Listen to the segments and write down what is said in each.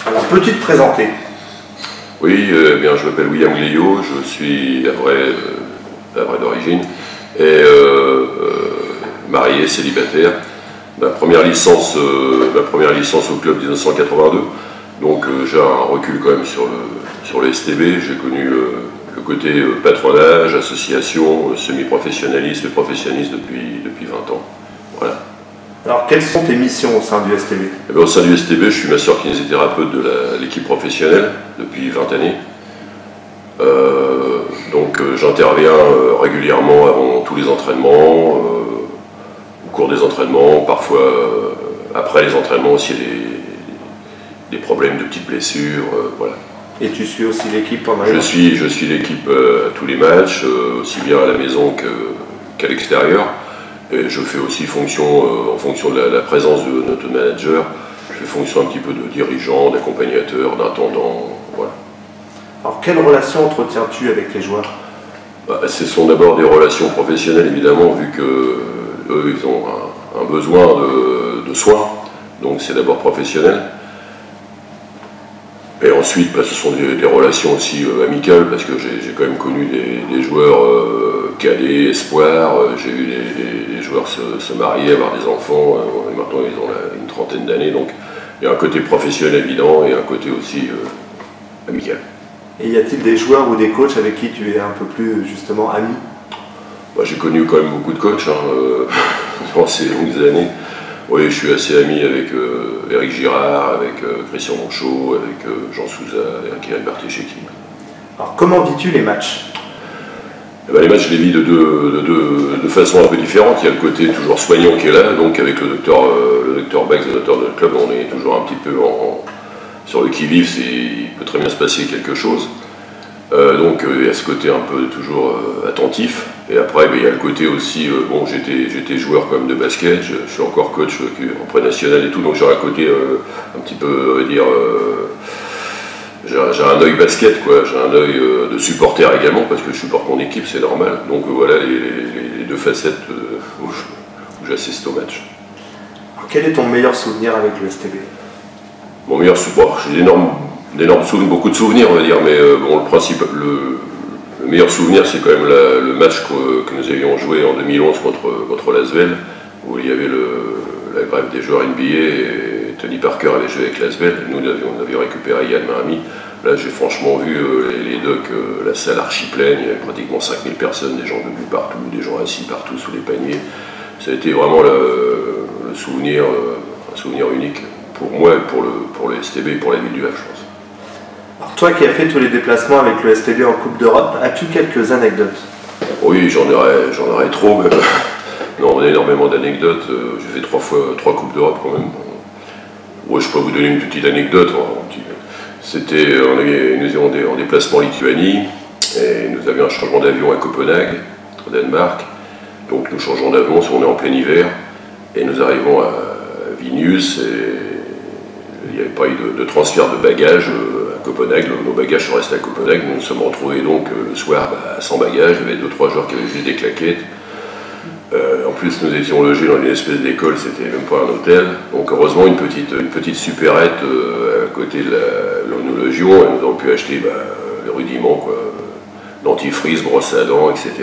Alors, peux-tu te présenter? Oui, bien, je m'appelle William Gliot, je suis havrais d'origine, et marié, célibataire. Ma première licence au club 1982, donc j'ai un recul quand même sur le STB. J'ai connu le côté patronage, association, semi-professionnalisme et professionnalisme depuis 20 ans. Voilà. Alors, quelles sont tes missions au sein du STB? Eh bien, au sein du STB, je suis masseur-kinésithérapeute de l'équipe professionnelle depuis 20 années. Donc j'interviens régulièrement avant tous les entraînements, au cours des entraînements, parfois après les entraînements aussi des problèmes de petites blessures, voilà. Et tu suis aussi l'équipe pendant les matchs? Je suis l'équipe à tous les matchs, aussi bien à la maison qu'à l'extérieur. Et je fais aussi fonction, en fonction de la présence de notre manager, je fais fonction un petit peu de dirigeant, d'accompagnateur, d'intendant, voilà. Alors, quelle relation entretiens-tu avec les joueurs? Ce sont d'abord des relations professionnelles, évidemment, vu qu'eux, ils ont un besoin de soins, donc c'est d'abord professionnel. Et ensuite, ce sont des relations aussi amicales, parce que j'ai quand même connu des joueurs cadets, espoirs, j'ai vu des joueurs se marier, avoir des enfants, et maintenant ils ont une trentaine d'années, donc il y a un côté professionnel évident et un côté aussi amical. Et y a-t-il des joueurs ou des coachs avec qui tu es un peu plus justement ami? J'ai connu quand même beaucoup de coachs dans ces longues années. Oui, je suis assez ami avec Éric Girard, avec Christian Monchot, avec Jean Souza, avec Eric Bartéchéki. Alors, comment vis-tu les matchs? Les matchs, je les vis de façon un peu différente. Il y a le côté toujours soignant qui est là, donc avec le docteur Bax, le docteur de notre club, on est toujours un petit peu sur le qui-vive, il peut très bien se passer quelque chose. Donc il y a ce côté un peu toujours attentif. Et après, il y a le côté aussi, bon, j'étais joueur quand même de basket, je suis encore coach en pré-national et tout, donc j'ai un côté un petit peu, on va dire, j'ai un œil basket, quoi, j'ai un œil de supporter également, parce que je supporte mon équipe, c'est normal. Donc voilà les deux facettes où j'assiste au match. Alors, quel est ton meilleur souvenir avec le STB? Mon meilleur souvenir, j'ai d'énormes souvenirs, beaucoup de souvenirs, on va dire, mais bon, le meilleur souvenir, c'est quand même le match que nous avions joué en 2011 contre l'Asvel, où il y avait la grève des joueurs NBA et Tony Parker avait joué avec l'Asvel. Nous avions récupéré Yann Marami. Là, j'ai franchement vu les docks, la salle archi pleine, il y avait pratiquement 5000 personnes, des gens debout partout, des gens assis partout sous les paniers. Ça a été vraiment un souvenir unique pour moi, pour le STB et pour la ville du Havre, je pense. Alors, toi qui as fait tous les déplacements avec le STB en Coupe d'Europe, as-tu quelques anecdotes? Oui, j'en aurais trop, même. Non, on a énormément d'anecdotes. J'ai fait 3 Coupes d'Europe quand même. Ouais, je peux vous donner une petite anecdote. Nous étions en déplacement en Lituanie, et nous avions un changement d'avion à Copenhague, au Danemark. Donc nous changeons d'avion, on est en plein hiver, et nous arrivons à Vilnius, et il n'y avait pas eu de transfert de bagages à Copenhague. Nos bagages sont restés à Copenhague. Nous nous sommes retrouvés donc le soir sans bagages. Il y avait 2-3 joueurs qui avaient juste des claquettes. En plus, nous étions logés dans une espèce d'école, c'était même pas un hôtel. Donc heureusement, une petite supérette à côté de là où nous logions, et nous avons pu acheter les rudiments, quoi, dentifrice, brosse à dents, etc.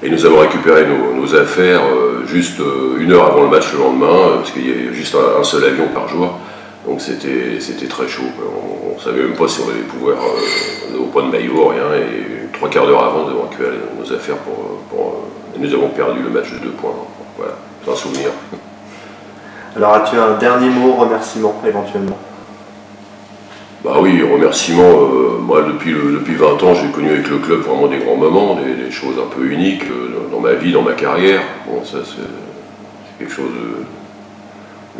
Et nous avons récupéré nos affaires juste 1 heure avant le match le lendemain, parce qu'il y avait juste un seul avion par jour. Donc c'était très chaud, quoi. On ne savait même pas si on allait pouvoir, au point de maillot, rien, et 3 quarts d'heure avant, nous avons récupéré nos affaires et nous avons perdu le match de 2 points. Voilà, c'est un souvenir. Alors, as-tu un dernier mot, remerciement, éventuellement? Bah oui, remerciements. Moi, depuis 20 ans, j'ai connu avec le club vraiment des grands moments, des choses un peu uniques dans ma vie, dans ma carrière. Bon, ça, c'est quelque chose de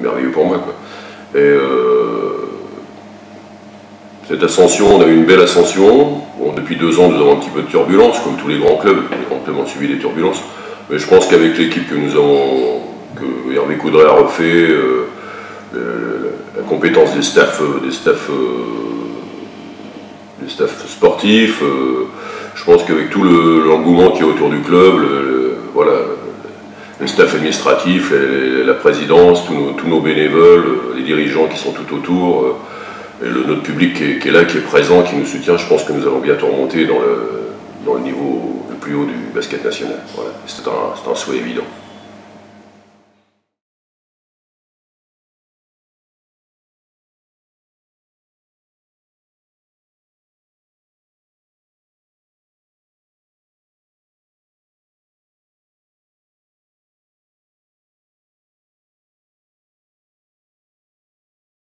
merveilleux pour moi, quoi. Et cette ascension, on a eu une belle ascension. Bon, depuis 2 ans, nous avons un petit peu de turbulence, comme tous les grands clubs. Les grands clubs ont subi des turbulences. Mais je pense qu'avec l'équipe que Hervé Coudray a refait, la compétence des staffs sportifs, je pense qu'avec tout l'engouement qu'il y a autour du club, voilà, le staff administratif, la présidence, tous nos bénévoles, les dirigeants qui sont tout autour, et notre public qui est là, qui est présent, qui nous soutient, je pense que nous allons bientôt remonter dans le niveau le plus haut du basket national. Voilà. C'est un souhait évident.